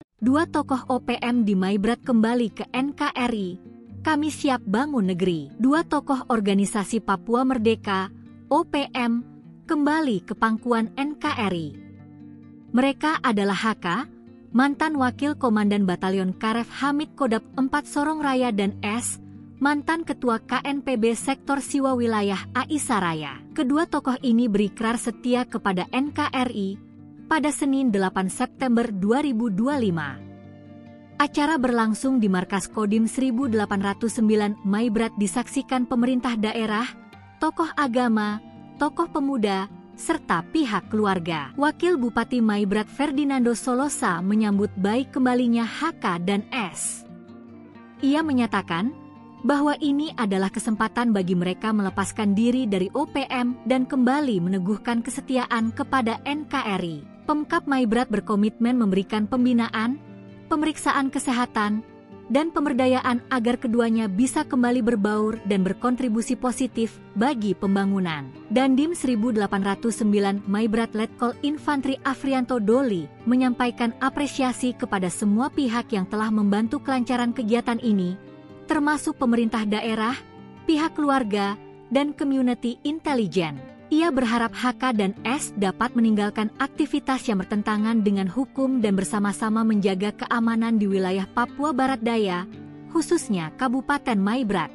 Dua tokoh OPM di Maibrat kembali ke NKRI. Kami siap bangun negeri. Dua tokoh organisasi Papua Merdeka, OPM, kembali ke pangkuan NKRI. Mereka adalah HK, mantan Wakil Komandan Batalion Karef Hamid Kodap 4 Sorong Raya dan S, mantan Ketua KNPB Sektor Siwa Wilayah Aisa Raya. Kedua tokoh ini berikrar setia kepada NKRI pada Senin 8 September 2025. Acara berlangsung di Markas Kodim 1809 Maibrat disaksikan pemerintah daerah, tokoh agama, tokoh pemuda, serta pihak keluarga. Wakil Bupati Maibrat Ferdinando Solosa menyambut baik kembalinya HK dan S. Ia menyatakan bahwa ini adalah kesempatan bagi mereka melepaskan diri dari OPM dan kembali meneguhkan kesetiaan kepada NKRI. Pemkab Maibrat berkomitmen memberikan pembinaan, pemeriksaan kesehatan, dan pemberdayaan agar keduanya bisa kembali berbaur dan berkontribusi positif bagi pembangunan. Dandim 1809 Maibrat Letkol Infantri Afrianto Doli menyampaikan apresiasi kepada semua pihak yang telah membantu kelancaran kegiatan ini, termasuk pemerintah daerah, pihak keluarga, dan community intelijen. Ia berharap HK dan S dapat meninggalkan aktivitas yang bertentangan dengan hukum dan bersama-sama menjaga keamanan di wilayah Papua Barat Daya, khususnya Kabupaten Maibrat.